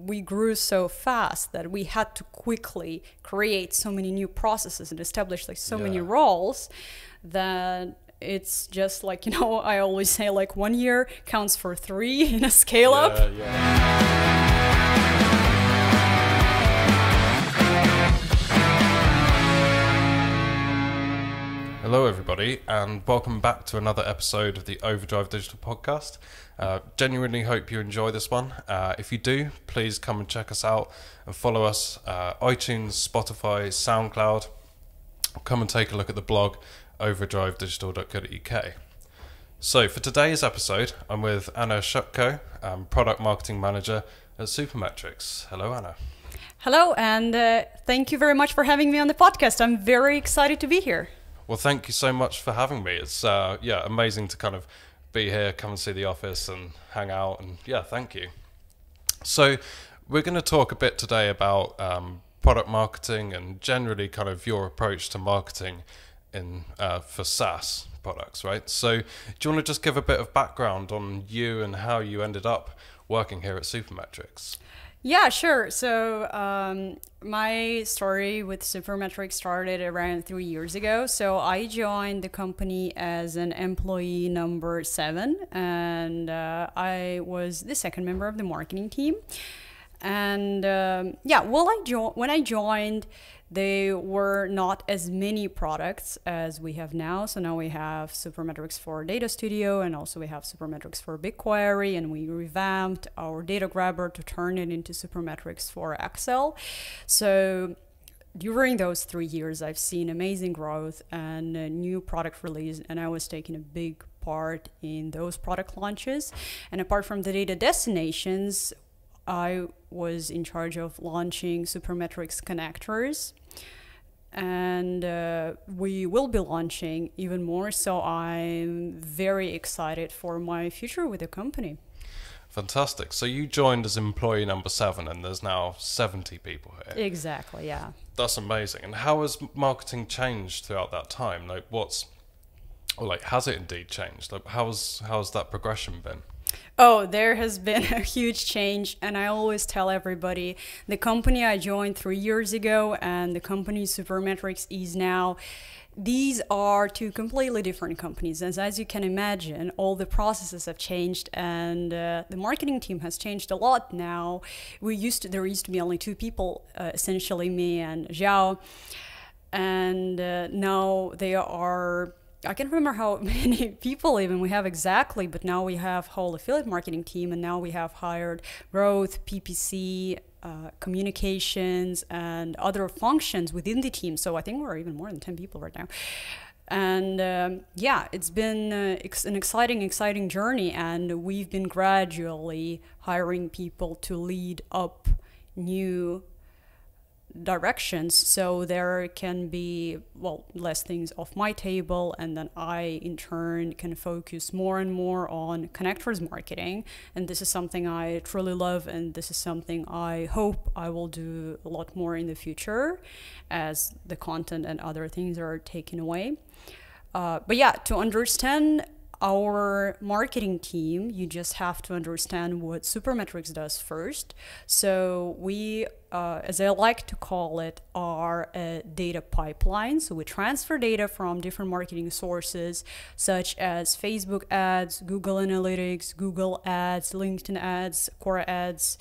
we grew so fast that we had to quickly create so many new processes and establish like so many roles that it's just like, I always say like 1 year counts for 3 in a scale up. Hello everybody, and welcome back to another episode of the Overdrive Digital Podcast. Genuinely hope you enjoy this one. If you do, please come and check us out and follow us, iTunes, Spotify, SoundCloud. Come and take a look at the blog, overdrivedigital.co.uk. So for today's episode, I'm with Anna Shutko, Product Marketing Manager at Supermetrics. Hello, Anna. Hello, and thank you very much for having me on the podcast. I'm very excited to be here. Well, thank you so much for having me. It's amazing to kind of be here, come and see the office and hang out, and thank you. So we're going to talk a bit today about product marketing and generally kind of your approach to marketing for SaaS products, right? So do you want to just give a bit of background on you and how you ended up working here at Supermetrics? Yeah, sure. So my story with Supermetrics started around 3 years ago. So I joined the company as an employee number 7, and I was the second member of the marketing team. And when I joined, there were not as many products as we have now. So now we have Supermetrics for Data Studio, and also we have Supermetrics for BigQuery, and we revamped our data grabber to turn it into Supermetrics for Excel. So during those 3 years, I've seen amazing growth and a new product release, and I was taking a big part in those product launches. And apart from the data destinations, I was in charge of launching Supermetrics connectors, and we will be launching even more. So I'm very excited for my future with the company. Fantastic. So you joined as employee number 7, and there's now 70 people here. Exactly, yeah. That's amazing. And how has marketing changed throughout that time? Has it indeed changed? How's that progression been? Oh, there has been a huge change, and I always tell everybody the company I joined 3 years ago and the company Supermetrics is now, these are two completely different companies. As you can imagine, all the processes have changed, and the marketing team has changed a lot now. There used to be only 2 people, essentially me and Zhao, and now they are, I can't remember how many people even we have exactly, but now we have whole affiliate marketing team, and now we have hired growth, PPC, communications, and other functions within the team. So I think we're even more than 10 people right now. And it's been an exciting journey, and we've been gradually hiring people to lead up new directions, so there can be less things off my table, and then I in turn can focus more and more on connectors marketing, and this is something I truly love, and this is something I hope I will do a lot more in the future as the content and other things are taken away. To understand our marketing team, you just have to understand what Supermetrics does first. So we, as I like to call it, are a data pipeline. So we transfer data from different marketing sources, such as Facebook ads, Google Analytics, Google ads, LinkedIn ads, Quora ads,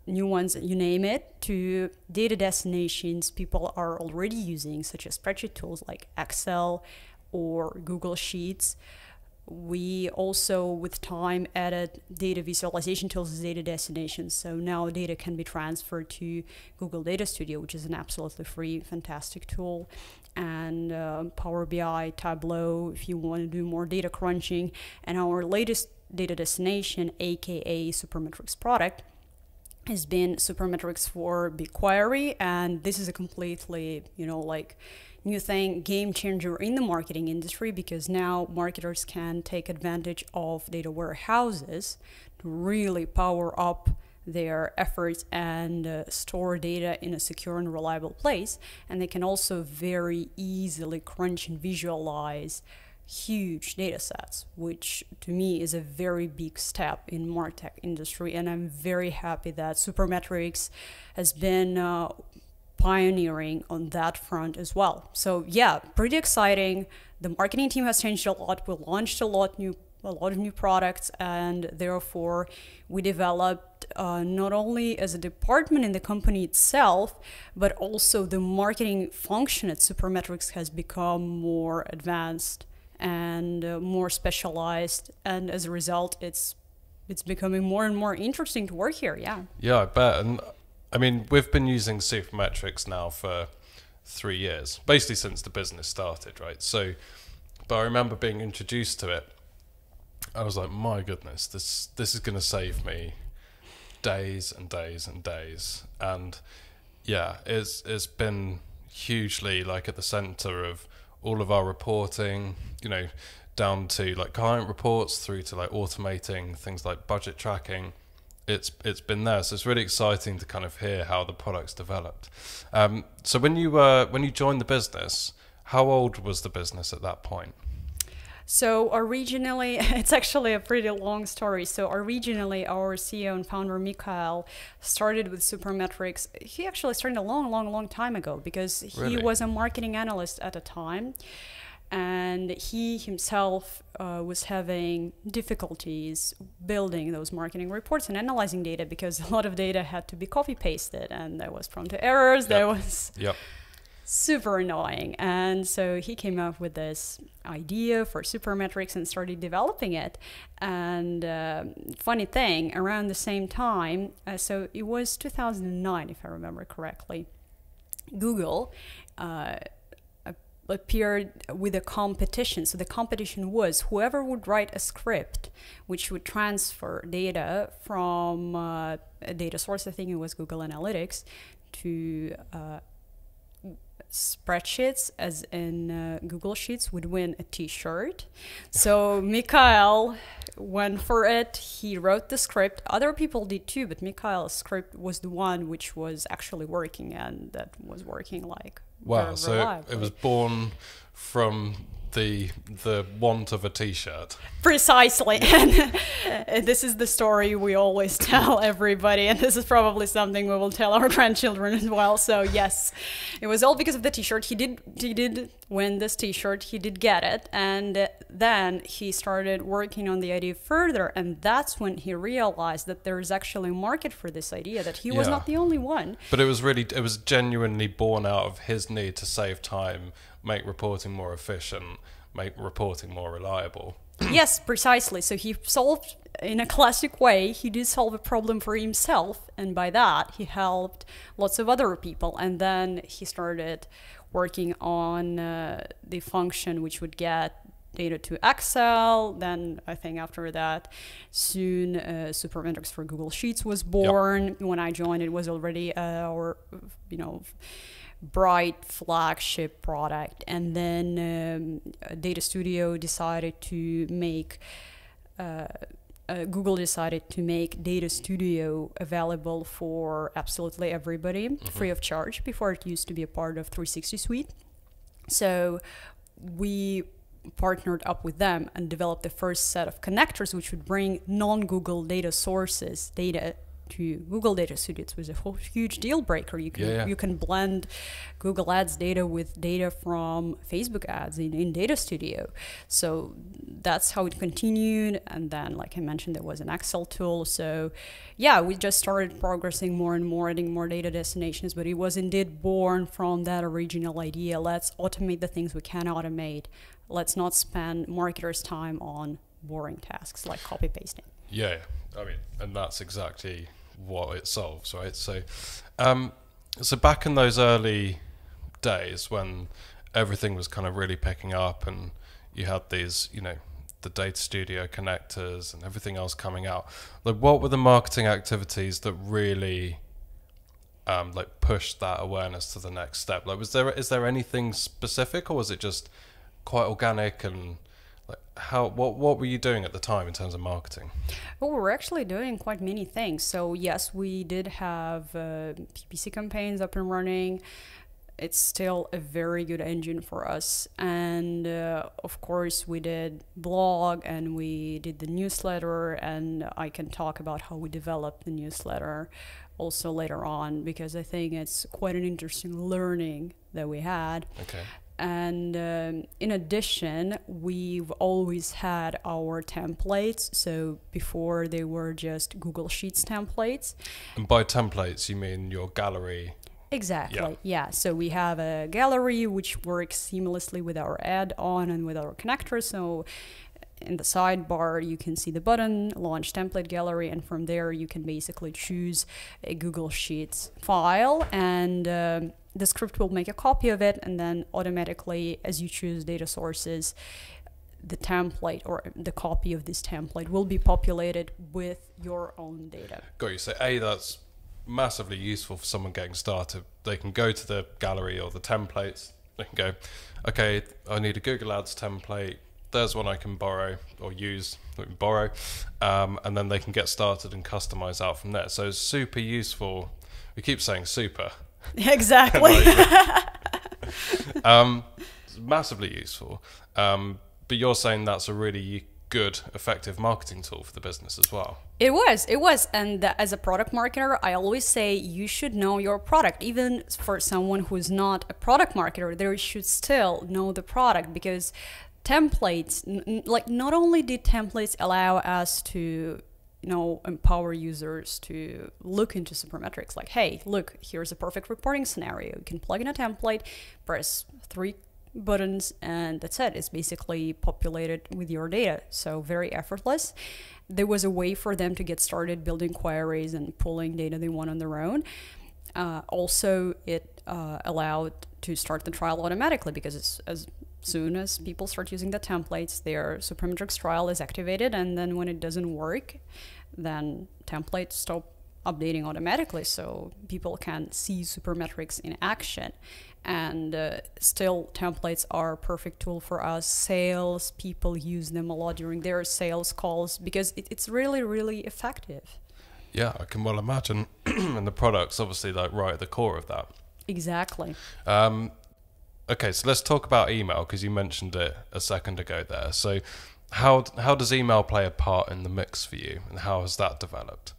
new ones, you name it, to data destinations people are already using, such as spreadsheet tools like Excel or Google Sheets. We also, with time, added data visualization tools as data destinations. So now data can be transferred to Google Data Studio, which is an absolutely free, fantastic tool. And Power BI, Tableau, if you want to do more data crunching. And our latest data destination, aka Supermetrics product, has been Supermetrics for BigQuery. And this is a completely, new thing, game changer in the marketing industry, because now marketers can take advantage of data warehouses to really power up their efforts and store data in a secure and reliable place. And they can also very easily crunch and visualize huge data sets, which to me is a very big step in MarTech industry. And I'm very happy that Supermetrics has been pioneering on that front as well. So yeah, pretty exciting. The marketing team has changed a lot. We launched a lot of new products, and therefore we developed not only as a department in the company itself, but also the marketing function at Supermetrics has become more advanced and more specialized, and as a result it's becoming more and more interesting to work here. Yeah, I bet. And I mean, we've been using Supermetrics now for 3 years, basically since the business started, right? So, but I remember being introduced to it. I was like, my goodness, this is going to save me days and days and days. And yeah, it's been hugely like at the center of all of our reporting, you know, down to like client reports through to like automating things like budget tracking. It's been there, so it's really exciting to kind of hear how the product's developed. So when you joined the business, how old was the business at that point? So originally, it's actually a pretty long story. So originally, our CEO and founder, Mikael, started with Supermetrics. He actually started a long time ago because he was a marketing analyst at the time. And he himself was having difficulties building those marketing reports and analyzing data because a lot of data had to be copy-pasted and that was prone to errors. That was super annoying. And so he came up with this idea for Supermetrics and started developing it. And funny thing, around the same time, so it was 2009, if I remember correctly, Google appeared with a competition. So the competition was whoever would write a script which would transfer data from a data source, I think it was Google Analytics, to spreadsheets, as in Google Sheets, would win a t-shirt. So Mikael went for it. He wrote the script. Other people did too, but Mikael's script was the one which was actually working, and that was working like wow. So it was born from the want of a t-shirt. Precisely. And this is the story we always tell everybody, and this is probably something we will tell our grandchildren as well. So yes, it was all because of the t-shirt. He did win this t-shirt. He did get it, and then he started working on the idea further, and that's when he realized that there is actually a market for this idea, that he was not the only one. But it was genuinely born out of his need to save time, make reporting more efficient, make reporting more reliable. Yes, precisely. So he solved, in a classic way, he did solve a problem for himself, and by that he helped lots of other people. And then he started working on the function which would get data to Excel. Then I think after that, soon Supermetrics for Google Sheets was born. Yep. When I joined, it was already our, bright flagship product. And then Data Studio decided to make Google decided to make Data Studio available for absolutely everybody, free of charge. Before, it used to be a part of 360 Suite. So we partnered up with them and developed the first set of connectors which would bring non-Google data sources data to Google Data Studio. It was a huge deal breaker. You can blend Google Ads data with data from Facebook ads in Data Studio. So that's how it continued. And then, like I mentioned, there was an Excel tool. So yeah, we just started progressing more and more, adding more data destinations, but it was indeed born from that original idea. Let's automate the things we can automate. Let's not spend marketers' time on boring tasks like copy pasting. Yeah, I mean, and that's exactly what it solves, right? So, so back in those early days when everything was kind of really picking up, and you had these, the Data Studio connectors and everything else coming out, like, what were the marketing activities that really, pushed that awareness to the next step? Like, is there anything specific, or was it just quite organic? And what were you doing at the time in terms of marketing? Well, we were actually doing quite many things. So yes, we did have PPC campaigns up and running. it's still a very good engine for us. And of course, we did blog and we did the newsletter, and I can talk about how we developed the newsletter also later on, because I think it's quite an interesting learning that we had. Okay. And in addition, we've always had our templates. So before, they were just Google Sheets templates. And by templates, you mean your gallery? Exactly. Yeah. So we have a gallery which works seamlessly with our add-on and with our connector. So in the sidebar, you can see the button, Launch Template Gallery, and from there you can basically choose a Google Sheets file, and the script will make a copy of it, and then automatically, as you choose data sources, the template or the copy of this template will be populated with your own data. Got you. So that's massively useful for someone getting started. They can go to the gallery or the templates. They can go, okay, I need a Google Ads template. There's one I can borrow or use, and then they can get started and customize out from there. So it's super useful. We keep saying super. Exactly. It's massively useful. But you're saying that's a really good, effective marketing tool for the business as well. It was. And as a product marketer, I always say you should know your product. Even for someone who's not a product marketer, they should still know the product, because templates, like, not only did templates allow us to, empower users to look into Supermetrics, like, hey, look, here's a perfect reporting scenario. You can plug in a template, press 3 buttons, and that's it. It's basically populated with your data. So very effortless. There was a way for them to get started building queries and pulling data they want on their own. Also, it allowed to start the trial automatically, because as soon as people start using the templates, their Supermetrics trial is activated, and then when it doesn't work, then templates stop updating automatically, so people can see Supermetrics in action. And still, templates are a perfect tool for us. Sales people use them a lot during their sales calls, because it's really, really effective. Yeah, I can well imagine. And the product's obviously like right at the core of that. Exactly. Okay, so let's talk about email, because you mentioned it a second ago there. So how does email play a part in the mix for you, and how has that developed?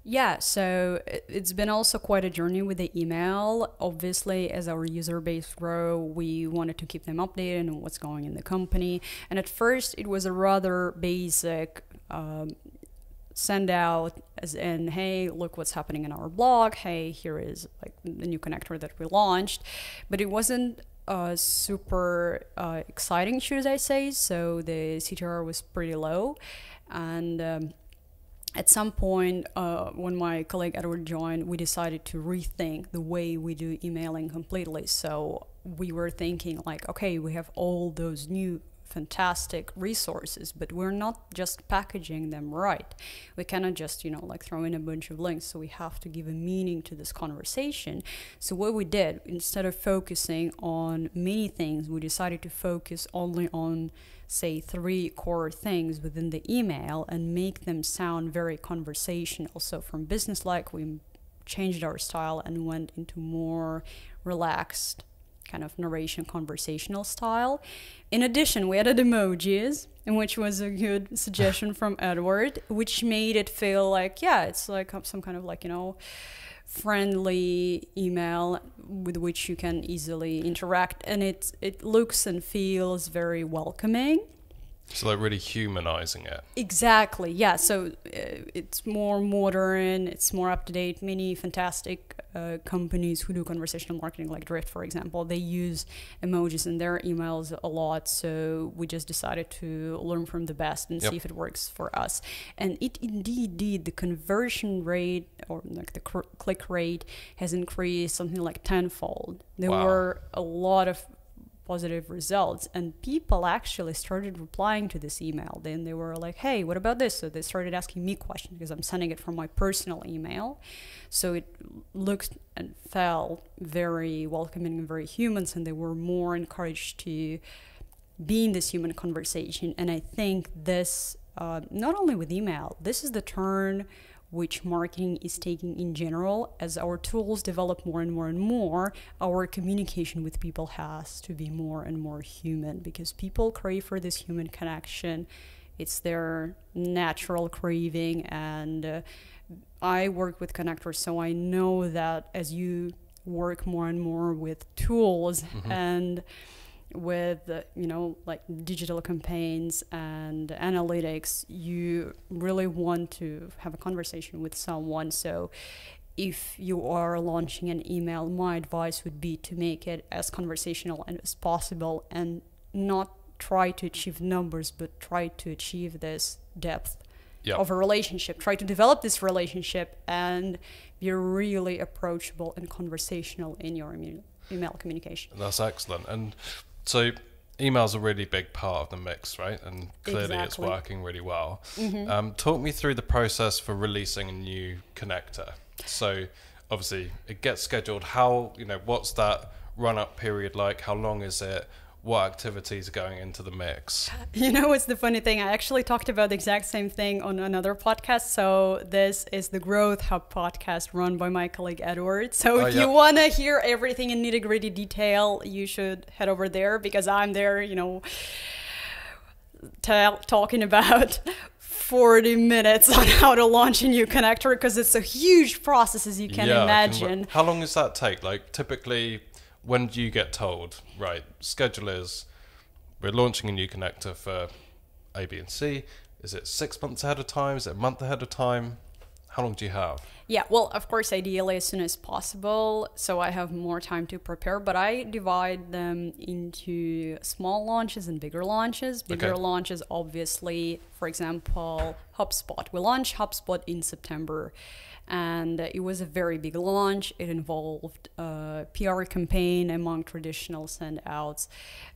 Yeah, so it's been also quite a journey with the email. Obviously, as our user base grow, we wanted to keep them updated on what's going in the company. And at first, it was a rather basic send out, as in, hey, look what's happening in our blog. Hey, here is like the new connector that we launched. But it wasn't super exciting, should I say. So the CTR was pretty low. And at some point, when my colleague Edward joined, we decided to rethink the way we do emailing completely. So we were thinking like, okay, we have all those new fantastic resources, but we're not just packaging them right. We cannot just, like throw in a bunch of links. So we have to give a meaning to this conversation. So what we did, instead of focusing on many things, we decided to focus only on, say, 3 core things within the email and make them sound very conversational. So from business-like, we changed our style and went into more relaxed kind of narration conversational style. In addition, we added emojis, which was a good suggestion from Edward, which made it feel like, yeah, it's like some kind of like, friendly email with which you can easily interact, and it looks and feels very welcoming. So like really humanizing it. Exactly, yeah. So it's more modern, it's more up to date. Many fantastic companies who do conversational marketing, like Drift, for example, they use emojis in their emails a lot. So we just decided to learn from the best and see if it works for us. And it indeed did. The conversion rate, or like the click rate, has increased something like tenfold. There were a lot of positive results, and people actually started replying to this email. Then they were like, hey, what about this? So they started asking me questions, because I'm sending it from my personal email. So it looked and felt very welcoming and very human, and they were more encouraged to be in this human conversation. And I think this, not only with email, this is the turn which marketing is taking in general. As our tools develop more and more and more, our communication with people has to be more and more human, because people crave for this human connection. It's their natural craving, and I work with connectors, so I know that as you work more and more with tools and with like digital campaigns and analytics, you really want to have a conversation with someone. So if you are launching an email, my advice would be to make it as conversational as possible, and not try to achieve numbers, but try to achieve this depth of a relationship. Try to develop this relationship and be really approachable and conversational in your email communication. That's excellent. And so email's a really big part of the mix, right? And clearly it's working really well. Talk me through the process for releasing a new connector. So obviously it gets scheduled. How, what's that run-up period like? How long is it? What activities are going into the mix? What's the funny thing? I actually talked about the exact same thing on another podcast. So this is the Growth Hub podcast run by my colleague Edward. So if you want to hear everything in nitty-gritty detail, you should head over there, because I'm there, talking about 40 minutes on how to launch a new connector, because it's a huge process, as you can imagine. How long does that take? Like, typically, when do you get told, right, schedule is, we're launching a new connector for A, B, and C? Is it 6 months ahead of time? Is it a month ahead of time? How long do you have? Yeah, well, of course, ideally as soon as possible, so I have more time to prepare, but I divide them into small launches and bigger launches. Bigger launches, obviously, for example, HubSpot. We launched HubSpot in September, and it was a very big launch. It involved a PR campaign among traditional send-outs.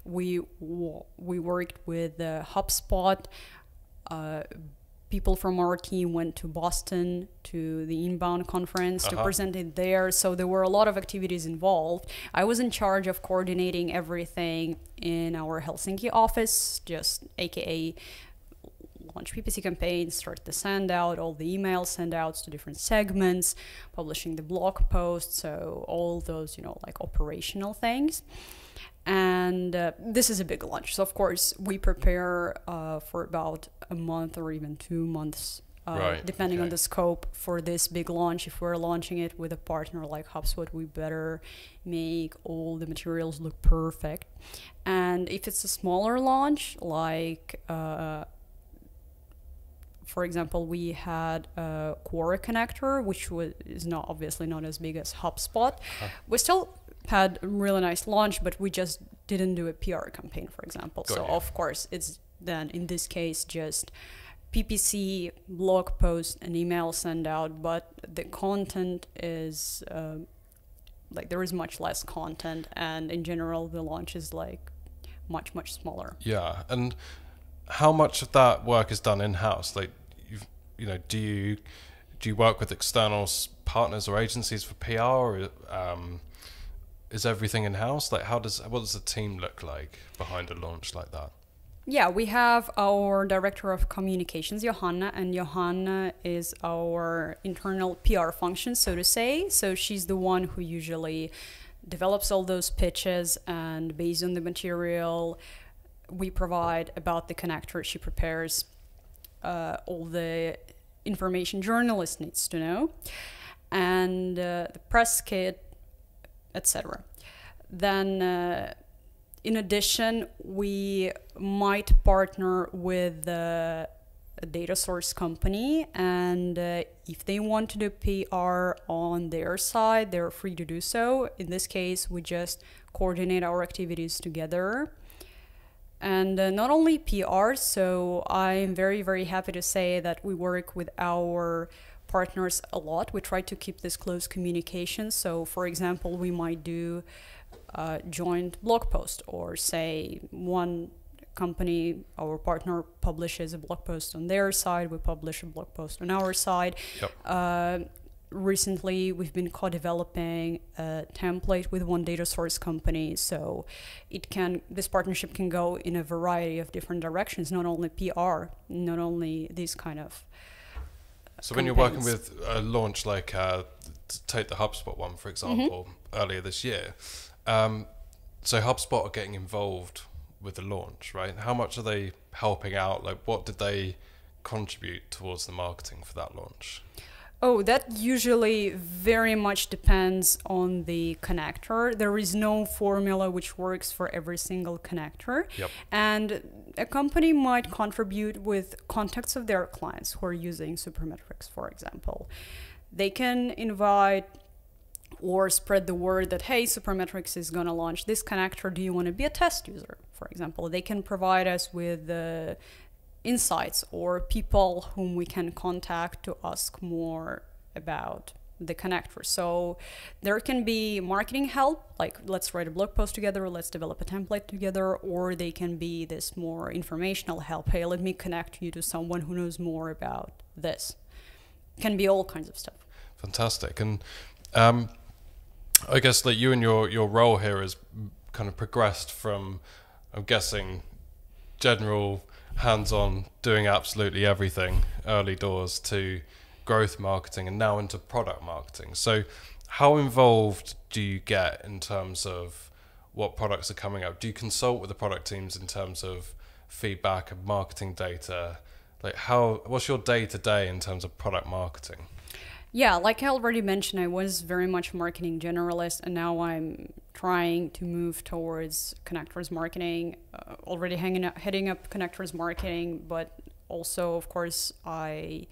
We worked with HubSpot. People from our team went to Boston to the Inbound conference to present it there. So there were a lot of activities involved. I was in charge of coordinating everything in our Helsinki office, just AKA launch PPC campaigns, start the send out, all the email send outs to different segments, publishing the blog posts, so all those, like operational things. And this is a big launch. So, of course, we prepare for about a month or even 2 months, depending on the scope for this big launch. If we're launching it with a partner like HubSpot, we better make all the materials look perfect. And if it's a smaller launch, like, for example, we had a Quora connector, which is obviously not as big as HubSpot. We still had a really nice launch, but we just didn't do a PR campaign, for example. Of course, it's then in this case just PPC, blog post, and email send out, but the content is there is much less content, and in general the launch is much smaller. Yeah, and how much of that work is done in-house? Like, do you work with external partners or agencies for PR, or is everything in-house? Like, what does the team look like behind a launch like that? Yeah, we have our director of communications, Johanna, and Johanna is our internal PR function, so to say. So she's the one who usually develops all those pitches, and based on the material we provide about the connector, she prepares all the information journalist needs to know, and the press kit, etc. Then in addition, we might partner with a data source company, and if they want to do PR on their side, they're free to do so. In this case, we just coordinate our activities together. And not only PR, so I'm very, very happy to say that we work with our partners a lot. We try to keep this close communication. So, for example, we might do a joint blog post, or say one company, our partner, publishes a blog post on their side, we publish a blog post on our side. Recently, we've been co-developing a template with one data source company, so this partnership can go in a variety of different directions, not only PR, not only these kind of So when you're working with a launch like, take the HubSpot one, for example, earlier this year, so HubSpot are getting involved with the launch, right? How much are they helping out? Like, what did they contribute towards the marketing for that launch? Oh, that usually very much depends on the connector. There is no formula which works for every single connector. Yep. And a company might contribute with contacts of their clients who are using Supermetrics, for example. They can invite or spread the word that, hey, Supermetrics is going to launch this connector. Do you want to be a test user, for example? They can provide us with insights or people whom we can contact to ask more about the connector. So there can be marketing help, like let's write a blog post together, let's develop a template together, or they can be this more informational help. Hey, let me connect you to someone who knows more about this. Can be all kinds of stuff. Fantastic. And I guess that you and your role here has kind of progressed from, I'm guessing, general hands-on, doing absolutely everything, early doors, to growth marketing, and now into product marketing. So how involved do you get in terms of what products are coming up? Do you consult with the product teams in terms of feedback and marketing data? Like, what's your day-to-day in terms of product marketing? Yeah, like I already mentioned, I was very much marketing generalist, and now I'm trying to move towards connectors marketing, already heading up connectors marketing, but also, of course, I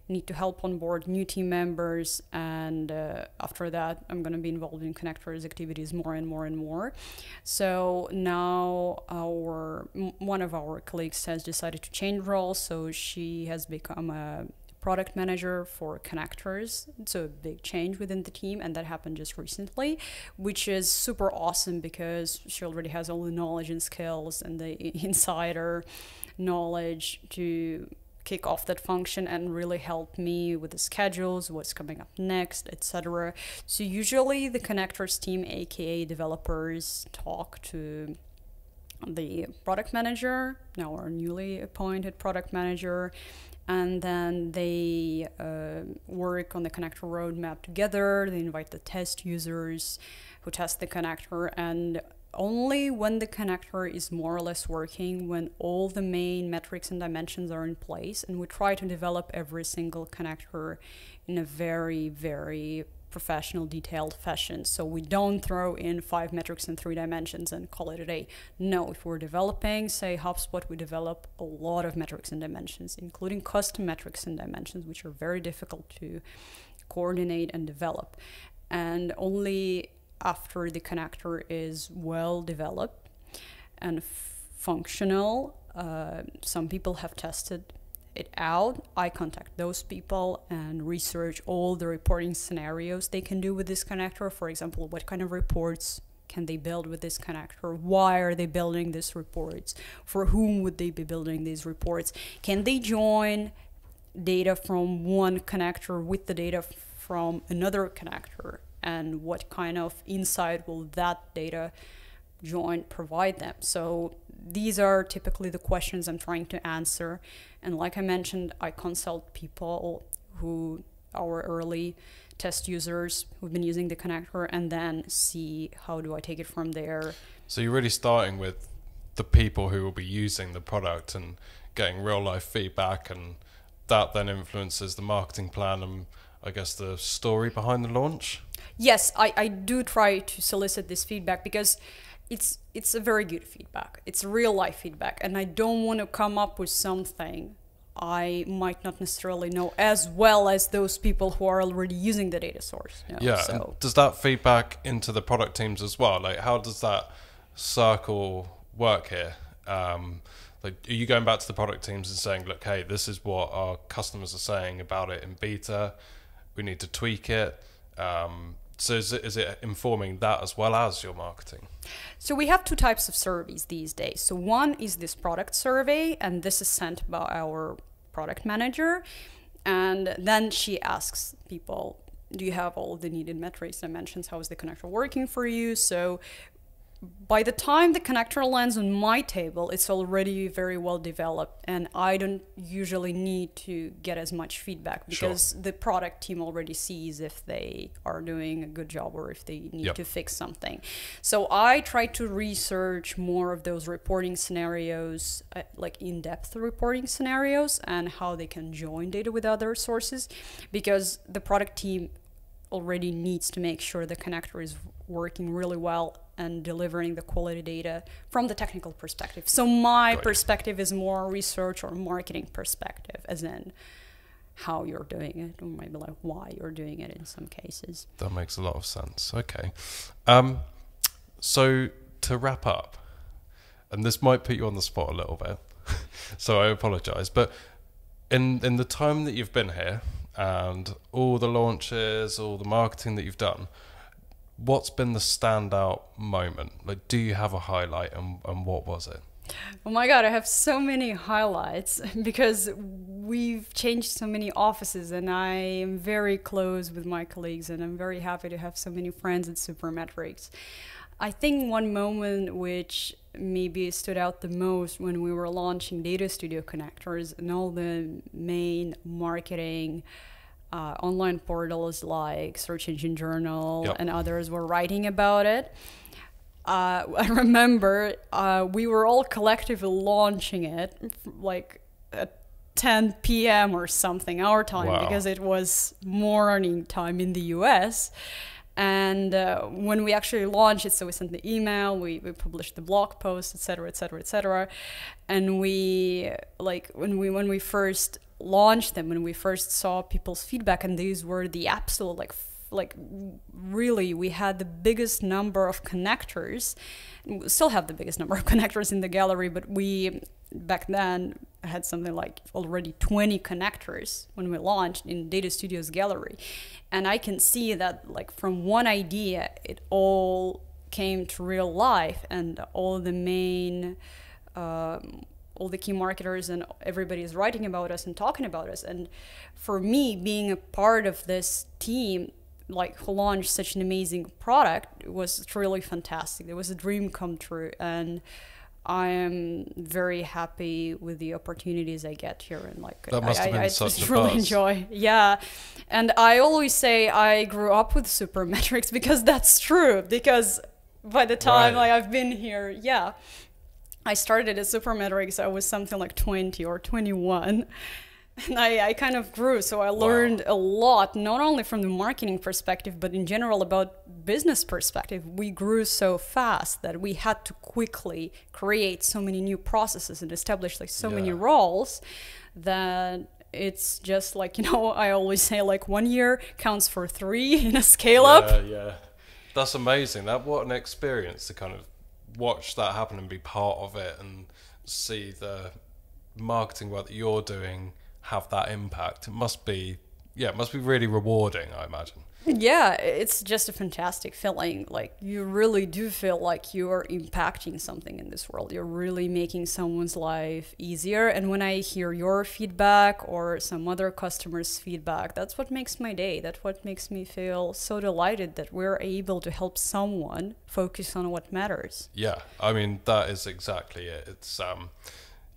need to help onboard new team members, and after that, I'm going to be involved in connectors activities more and more and more. So now one of our colleagues has decided to change roles, so she has become a product manager for connectors. It's a big change within the team, and that happened just recently, which is super awesome because she already has all the knowledge and skills and the insider knowledge to kick off that function and really help me with the schedules, what's coming up next, etc. So usually the connectors team, aka developers, talk to the product manager, now our newly appointed product manager, and then they work on the connector roadmap together. They invite the test users who test the connector, and only when the connector is more or less working, when all the main metrics and dimensions are in place, and we try to develop every single connector in a very, very professional, detailed fashion. So we don't throw in 5 metrics and 3 dimensions and call it a day. No, if we're developing, say, HubSpot, we develop a lot of metrics and dimensions, including custom metrics and dimensions, which are very difficult to coordinate and develop. And only after the connector is well developed and functional, some people have tested it out, I contact those people and research all the reporting scenarios they can do with this connector. For example, what kind of reports can they build with this connector? Why are they building these reports? For whom would they be building these reports? Can they join data from one connector with the data from another connector? And what kind of insight will that data join provide them? So these are typically the questions I'm trying to answer. And like I mentioned, I consult people who are early test users who've been using the connector, and then see how do I take it from there. So you're really starting with the people who will be using the product and getting real life feedback, and that then influences the marketing plan and I guess the story behind the launch? Yes, I do try to solicit this feedback because it's a very good feedback. It's real life feedback, and I don't want to come up with something I might not necessarily know as well as those people who are already using the data source. You know? Yeah, so does that feedback into the product teams as well? Like, how does that circle work here? Like, are you going back to the product teams and saying, look, hey, this is what our customers are saying about it in beta, we need to tweak it? So is it informing that as well as your marketing? So we have 2 types of surveys these days. So one is this product survey, and this is sent by our product manager. And then she asks people, do you have all the needed metrics, dimensions? How is the connector working for you? So by the time the connector lands on my table, it's already very well developed, and I don't usually need to get as much feedback because the product team already sees if they are doing a good job or if they need to fix something. So I try to research more of those reporting scenarios, like in-depth reporting scenarios, and how they can join data with other sources, because the product team already needs to make sure the connector is working really well and delivering the quality data from the technical perspective. So my perspective is more research or marketing perspective, as in how you're doing it, or maybe like why you're doing it in some cases. That makes a lot of sense. Okay. So to wrap up, and this might put you on the spot a little bit, so I apologize, but in the time that you've been here and all the launches, all the marketing that you've done, what's been the standout moment? Like, do you have a highlight, and what was it? Oh my God, I have so many highlights because we've changed so many offices, and I am very close with my colleagues, and I'm very happy to have so many friends at Supermetrics. I think one moment which maybe stood out the most when we were launching Data Studio connectors and all the main marketing online portals like Search Engine Journal and others were writing about it. I remember we were all collectively launching it like at 10 p.m. or something, our time, because it was morning time in the US. And when we actually launched it, so we sent the email, we published the blog post, etc., etc., etc. And we, like, when we first launched them, when we first saw people's feedback, and these were the absolute, like really, we had the biggest number of connectors. We still have the biggest number of connectors in the gallery, but we back then had something like already 20 connectors when we launched in Data Studio's gallery. And I can see that, like, from one idea, it all came to real life, and all the main all the key marketers and everybody is writing about us and talking about us. And for me, being a part of this team, like, who launched such an amazing product, it was really fantastic. It was a dream come true, and I am very happy with the opportunities I get here, and like that must have been such a really buzz. Enjoy. Yeah, and I always say I grew up with Supermetrics because that's true. Because by the time like I've been here, I started at Supermetrics, I was something like 20 or 21. And I kind of grew, so I learned a lot, not only from the marketing perspective, but in general about business perspective. We grew so fast that we had to quickly create so many new processes and establish like so many roles that it's just like, you know, I always say like 1 year counts for 3 in a scale up. Yeah, that's amazing. What an experience to kind of watch that happen and be part of it and see the marketing work that you're doing have that impact. It must be really rewarding, I imagine. Yeah, it's just a fantastic feeling. Like, you really do feel like you are impacting something in this world. You're really making someone's life easier. And when I hear your feedback or some other customer's feedback, that's what makes my day. That's what makes me feel so delighted that we're able to help someone focus on what matters. Yeah, I mean, that is exactly it. It's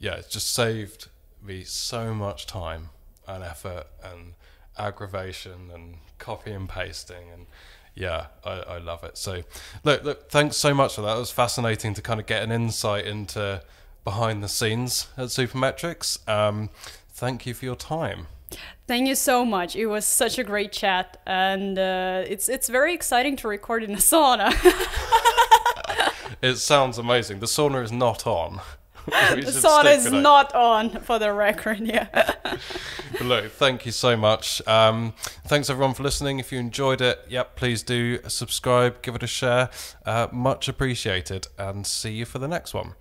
it's just saved me so much time and effort and aggravation and copy and pasting, and I love it. So look, thanks so much for that. It was fascinating to kind of get an insight into behind the scenes at Supermetrics. Thank you for your time. Thank you so much. It was such a great chat, and it's very exciting to record in a sauna. It sounds amazing. The sauna is not on. The sauna is not on, for the record, But look, thank you so much. Thanks everyone for listening. If you enjoyed it, please do subscribe, give it a share. Much appreciated, and see you for the next one.